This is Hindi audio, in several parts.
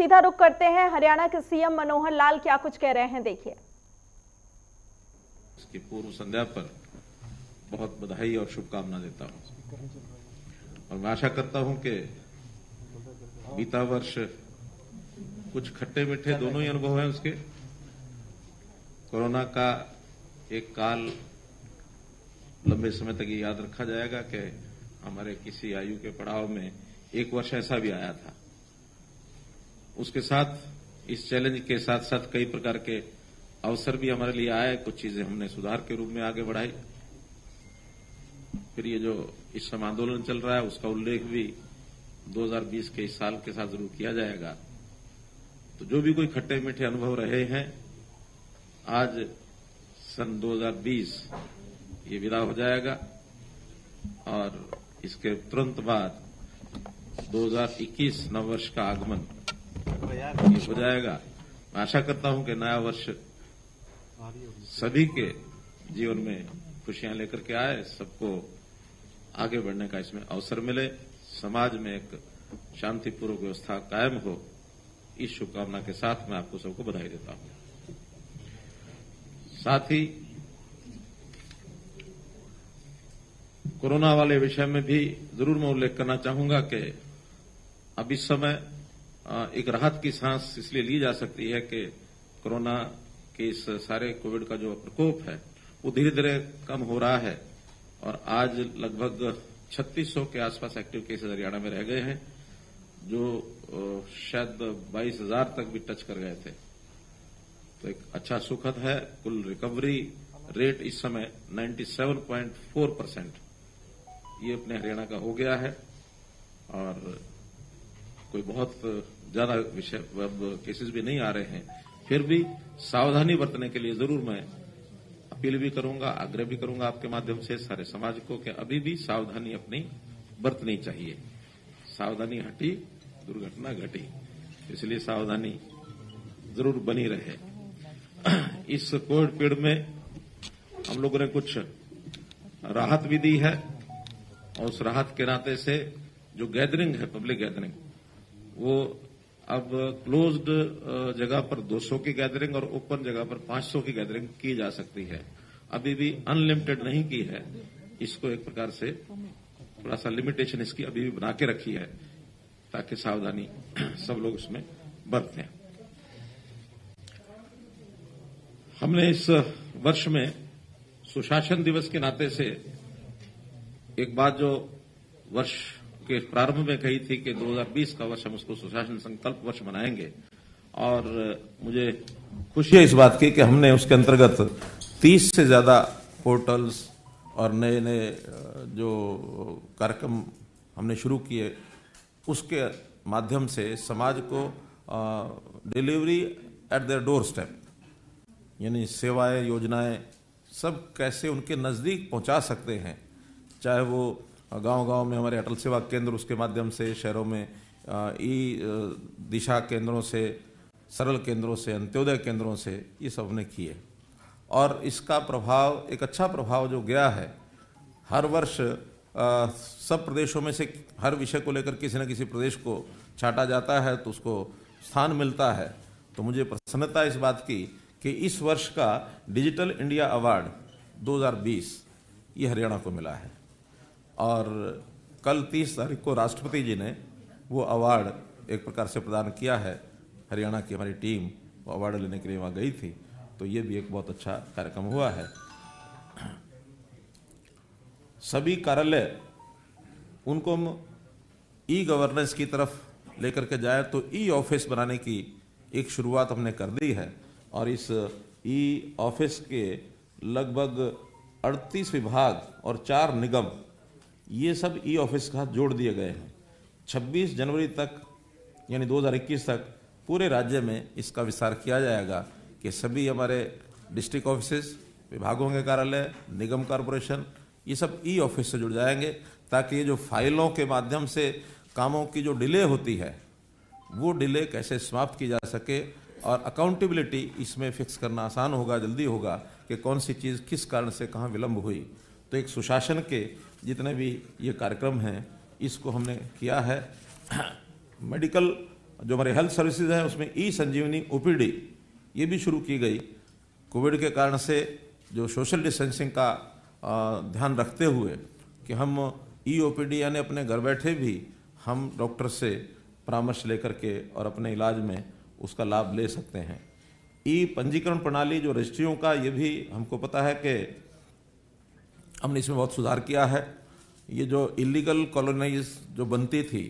सीधा रुख करते हैं, हरियाणा के सीएम मनोहर लाल क्या कुछ कह रहे हैं, देखिए। इसकी पूर्व संध्या पर बहुत बधाई और शुभकामना देता हूं और मैं आशा करता हूं कि बीता वर्ष कुछ खट्टे मीठे दोनों ही अनुभव हैं उसके। कोरोना का एक काल लंबे समय तक ये याद रखा जाएगा कि हमारे किसी आयु के पड़ाव में एक वर्ष ऐसा भी आया था। उसके साथ इस चैलेंज के साथ साथ कई प्रकार के अवसर भी हमारे लिए आए। कुछ चीजें हमने सुधार के रूप में आगे बढ़ाई। फिर ये जो इस समय आंदोलन चल रहा है उसका उल्लेख भी 2020 के इस साल के साथ जरूर किया जाएगा। तो जो भी कोई खट्टे मीठे अनुभव रहे हैं, आज सन 2020 ये विदा हो जाएगा और इसके तुरंत बाद 2021 नववर्ष का आगमन ये हो जाएगा। मैं आशा करता हूं कि नया वर्ष सभी के जीवन में खुशियां लेकर के आए, सबको आगे बढ़ने का इसमें अवसर मिले, समाज में एक शांतिपूर्वक व्यवस्था कायम हो। इस शुभकामना के साथ मैं आपको सबको बधाई देता हूं। साथ ही कोरोना वाले विषय में भी जरूर मैं उल्लेख करना चाहूंगा कि अब इस समय एक राहत की सांस इसलिए ली जा सकती है कि कोरोना के इस सारे कोविड का जो प्रकोप है वो धीरे धीरे कम हो रहा है और आज लगभग 3600 के आसपास एक्टिव केसेस हरियाणा में रह गए हैं, जो शायद 22,000 तक भी टच कर गए थे। तो एक अच्छा सुखद है। कुल रिकवरी रेट इस समय 97.4% ये अपने हरियाणा का हो गया है और कोई बहुत ज्यादा विषय केसेस भी नहीं आ रहे हैं। फिर भी सावधानी बरतने के लिए जरूर मैं अपील भी करूंगा, आग्रह भी करूंगा आपके माध्यम से सारे समाज को कि अभी भी सावधानी अपनी बरतनी चाहिए। सावधानी हटी दुर्घटना घटी, इसलिए सावधानी जरूर बनी रहे। इस कोविड पीरियड में हम लोगों ने कुछ राहत भी दी है और उस राहत के नाते से जो गैदरिंग है, पब्लिक गैदरिंग, वो अब क्लोज्ड जगह पर 200 की गैदरिंग और ओपन जगह पर 500 की गैदरिंग की जा सकती है। अभी भी अनलिमिटेड नहीं की है, इसको एक प्रकार से थोड़ा सा लिमिटेशन इसकी अभी भी बना के रखी है ताकि सावधानी सब लोग इसमें बरतें। हमने इस वर्ष में सुशासन दिवस के नाते से एक बात जो वर्ष के प्रारंभ में कही थी कि 2020 का वर्ष हम उसको सुशासन संकल्प वर्ष मनाएंगे और मुझे खुशी है इस बात की कि हमने उसके अंतर्गत 30 से ज्यादा पोर्टल्स और नए नए जो कार्यक्रम हमने शुरू किए, उसके माध्यम से समाज को delivery at their door step, यानी सेवाएं, योजनाएं सब कैसे उनके नजदीक पहुंचा सकते हैं। चाहे वो गांव-गांव में हमारे अटल सेवा केंद्र, उसके माध्यम से शहरों में ई दिशा केंद्रों से, सरल केंद्रों से, अंत्योदय केंद्रों से, ये सब हमने किए और इसका प्रभाव, एक अच्छा प्रभाव जो गया है। हर वर्ष सब प्रदेशों में से हर विषय को लेकर किसी न किसी प्रदेश को छांटा जाता है तो उसको स्थान मिलता है। तो मुझे प्रसन्नता इस बात की कि इस वर्ष का डिजिटल इंडिया अवार्ड 2020 ये हरियाणा को मिला है और कल 30 तारीख को राष्ट्रपति जी ने वो अवार्ड एक प्रकार से प्रदान किया है। हरियाणा की हमारी टीम वो अवार्ड लेने के लिए वहाँ गई थी, तो ये भी एक बहुत अच्छा कार्यक्रम हुआ है। सभी कार्यालय उनको हम ई गवर्नेंस की तरफ लेकर के जाए तो ई ऑफिस बनाने की एक शुरुआत हमने कर दी है और इस ई ऑफिस के लगभग 38 विभाग और 4 निगम, ये सब ई ऑफिस का जोड़ दिए गए हैं। 26 जनवरी तक यानी 2021 तक पूरे राज्य में इसका विस्तार किया जाएगा कि सभी हमारे डिस्ट्रिक्ट ऑफिसेस, विभागों के कार्यालय, निगम कॉरपोरेशन, ये सब ई ऑफिस से जुड़ जाएंगे ताकि ये जो फाइलों के माध्यम से कामों की जो डिले होती है वो डिले कैसे समाप्त की जा सके और अकाउंटेबिलिटी इसमें फिक्स करना आसान होगा, जल्दी होगा कि कौन सी चीज़ किस कारण से कहाँ विलंब हुई। तो एक सुशासन के जितने भी ये कार्यक्रम हैं इसको हमने किया है। मेडिकल जो हमारे हेल्थ सर्विसेज हैं उसमें ई संजीवनी ओपीडी ये भी शुरू की गई। कोविड के कारण से जो सोशल डिस्टेंसिंग का ध्यान रखते हुए कि हम ई ओपीडी यानी अपने घर बैठे भी हम डॉक्टर से परामर्श लेकर के और अपने इलाज में उसका लाभ ले सकते हैं। ई पंजीकरण प्रणाली जो रजिस्ट्रियों का, ये भी हमको पता है कि हमने इसमें बहुत सुधार किया है। ये जो इलीगल कॉलोनाइज जो बनती थी,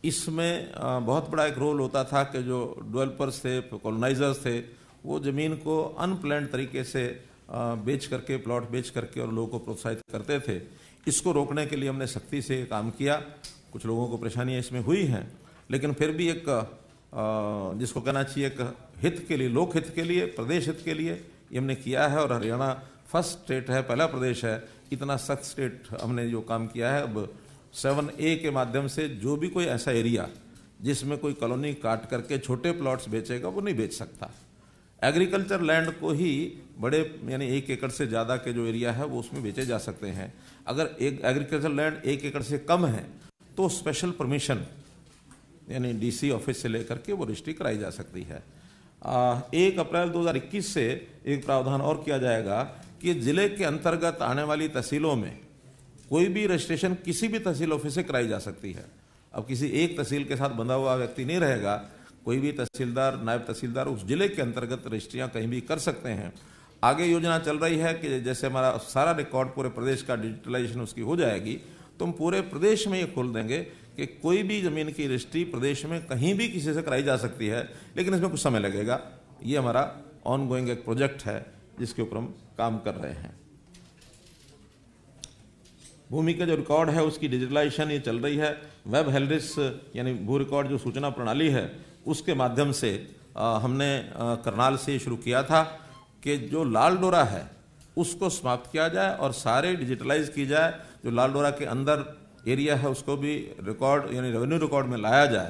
इसमें बहुत बड़ा एक रोल होता था कि जो डेवलपर्स थे, कॉलोनाइजर्स थे, वो ज़मीन को अनप्लान्ड तरीके से बेच करके, प्लॉट बेच करके और लोगों को प्रोत्साहित करते थे। इसको रोकने के लिए हमने सख्ती से काम किया। कुछ लोगों को परेशानियां इसमें हुई हैं, लेकिन फिर भी एक जिसको कहना चाहिए एक हित के लिए, लोक हित के लिए, प्रदेश हित के लिए ये हमने किया है। और हरियाणा फर्स्ट स्टेट है, पहला प्रदेश है, इतना सख्त स्टेट हमने जो काम किया है। अब 7A के माध्यम से जो भी कोई ऐसा एरिया जिसमें कोई कॉलोनी काट करके छोटे प्लॉट्स बेचेगा वो नहीं बेच सकता। एग्रीकल्चर लैंड को ही बड़े यानी 1 एकड़ से ज़्यादा के जो एरिया है वो उसमें बेचे जा सकते हैं। अगर एक एग्रीकल्चर लैंड 1 एकड़ से कम है तो स्पेशल परमिशन यानी डीसी ऑफिस से लेकर के वो रजिस्ट्री कराई जा सकती है। 1 अप्रैल 2021 से एक प्रावधान और किया जाएगा कि जिले के अंतर्गत आने वाली तहसीलों में कोई भी रजिस्ट्रेशन किसी भी तहसील ऑफिस से कराई जा सकती है। अब किसी एक तहसील के साथ बंधा हुआ व्यक्ति नहीं रहेगा, कोई भी तहसीलदार, नायब तहसीलदार उस जिले के अंतर्गत रजिस्ट्रियां कहीं भी कर सकते हैं। आगे योजना चल रही है कि जैसे हमारा सारा रिकॉर्ड पूरे प्रदेश का डिजिटलाइजेशन उसकी हो जाएगी तो हम पूरे प्रदेश में ये खोल देंगे कि कोई भी जमीन की रजिस्ट्री प्रदेश में कहीं भी किसी से कराई जा सकती है, लेकिन इसमें कुछ समय लगेगा। ये हमारा ऑनगोइंग एक प्रोजेक्ट है जिसके ऊपर हम काम कर रहे हैं। भूमि का जो रिकॉर्ड है उसकी डिजिटलाइजेशन ये चल रही है। वेब हेल्रिस यानी भू रिकॉर्ड जो सूचना प्रणाली है उसके माध्यम से हमने करनाल से शुरू किया था कि जो लाल डोरा है उसको समाप्त किया जाए और सारे डिजिटलाइज की जाए। जो लाल डोरा के अंदर एरिया है उसको भी रिकॉर्ड यानी रेवेन्यू रिकॉर्ड में लाया जाए।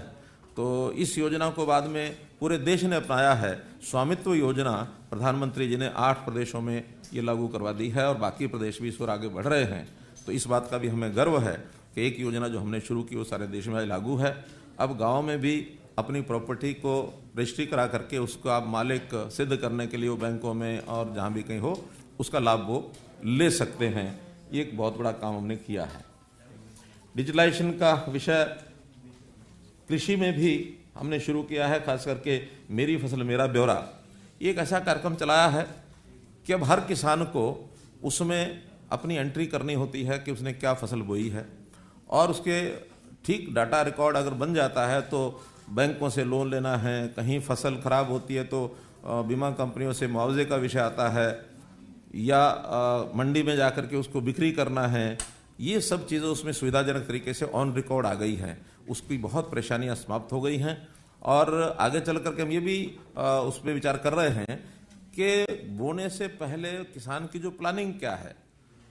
तो इस योजना को बाद में पूरे देश ने अपनाया है। स्वामित्व योजना प्रधानमंत्री जी ने 8 प्रदेशों में ये लागू करवा दी है और बाकी प्रदेश भी इस ओर आगे बढ़ रहे हैं। तो इस बात का भी हमें गर्व है कि एक योजना जो हमने शुरू की वो सारे देश में लागू है। अब गाँव में भी अपनी प्रॉपर्टी को रजिस्ट्री करा करके उसको आप मालिक सिद्ध करने के लिए वो बैंकों में और जहाँ भी कहीं हो उसका लाभ वो ले सकते हैं। ये एक बहुत बड़ा काम हमने किया है। डिजिटलाइजेशन का विषय कृषि में भी हमने शुरू किया है, खास करके मेरी फसल मेरा ब्यौरा। ये एक ऐसा कार्यक्रम चलाया है कि अब हर किसान को उसमें अपनी एंट्री करनी होती है कि उसने क्या फसल बोई है और उसके ठीक डाटा रिकॉर्ड अगर बन जाता है तो बैंकों से लोन लेना है, कहीं फसल खराब होती है तो बीमा कंपनियों से मुआवजे का विषय आता है या मंडी में जाकर के उसको बिक्री करना है। ये सब चीज़ें उसमें सुविधाजनक तरीके से ऑन रिकॉर्ड आ गई हैं। उसकी बहुत परेशानियां समाप्त हो गई हैं और आगे चल करके हम ये भी उस पर विचार कर रहे हैं कि बोने से पहले किसान की जो प्लानिंग क्या है,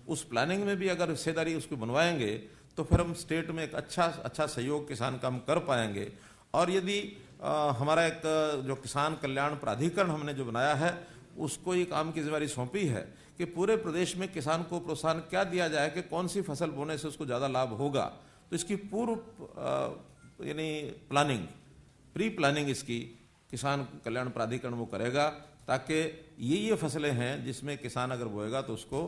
उस प्लानिंग में भी अगर हिस्सेदारी उसको बनवाएंगे तो फिर हम स्टेट में एक अच्छा सहयोग किसान का हम कर पाएंगे। और यदि हमारा एक जो किसान कल्याण प्राधिकरण हमने जो बनाया है उसको ये काम की जिम्मेदारी सौंपी है कि पूरे प्रदेश में किसान को प्रोत्साहन क्या दिया जाए कि कौन सी फसल बोने से उसको ज़्यादा लाभ होगा। तो इसकी पूर्व यानी प्लानिंग, प्री प्लानिंग इसकी किसान कल्याण प्राधिकरण वो करेगा ताकि ये फसलें हैं जिसमें किसान अगर बोएगा तो उसको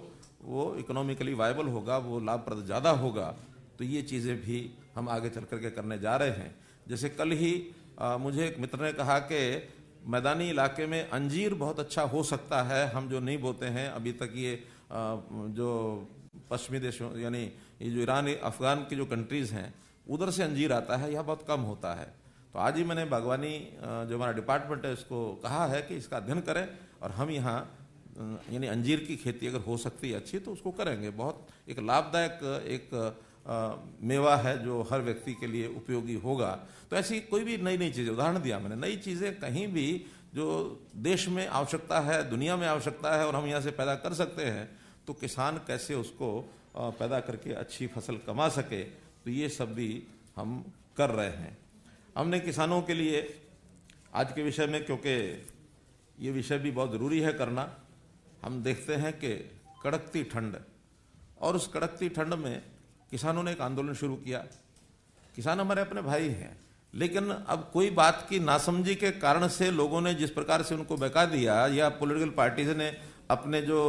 वो इकोनॉमिकली वायबल होगा, वो लाभप्रद ज़्यादा होगा। तो ये चीज़ें भी हम आगे चल करके करने जा रहे हैं। जैसे कल ही मुझे एक मित्र ने कहा कि मैदानी इलाके में अंजीर बहुत अच्छा हो सकता है, हम जो नहीं बोते हैं अभी तक। ये जो पश्चिमी देशों यानी ये जो ईरान अफगान की जो कंट्रीज़ हैं उधर से अंजीर आता है, यह बहुत कम होता है। तो आज ही मैंने बागवानी जो हमारा डिपार्टमेंट है उसको कहा है कि इसका अध्ययन करें और हम यहाँ यानी अंजीर की खेती अगर हो सकती है अच्छी तो उसको करेंगे। बहुत एक लाभदायक एक मेवा है जो हर व्यक्ति के लिए उपयोगी होगा। तो ऐसी कोई भी नई चीज़ें, उदाहरण दिया मैंने, नई चीज़ें कहीं भी जो देश में आवश्यकता है, दुनिया में आवश्यकता है और हम यहाँ से पैदा कर सकते हैं तो किसान कैसे उसको पैदा करके अच्छी फसल कमा सके, तो ये सब भी हम कर रहे हैं। हमने किसानों के लिए आज के विषय में, क्योंकि ये विषय भी बहुत ज़रूरी है करना, हम देखते हैं कि कड़कती ठंड और उस कड़कती ठंड में किसानों ने एक आंदोलन शुरू किया। किसान हमारे अपने भाई हैं, लेकिन अब कोई बात की नासमझी के कारण से लोगों ने जिस प्रकार से उनको बहका दिया या पॉलिटिकल पार्टीज ने अपने जो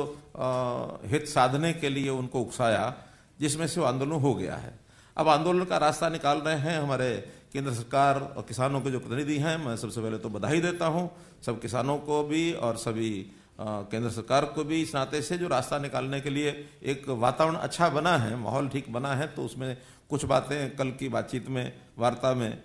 हित साधने के लिए उनको उकसाया, जिसमें से वो आंदोलन हो गया है। अब आंदोलन का रास्ता निकाल रहे हैं हमारे केंद्र सरकार और किसानों के जो प्रतिनिधि हैं। मैं सबसे पहले तो बधाई देता हूं सब किसानों को भी और सभी केंद्र सरकार को भी, इस नाते से जो रास्ता निकालने के लिए एक वातावरण अच्छा बना है, माहौल ठीक बना है। तो उसमें कुछ बातें कल की बातचीत में, वार्ता में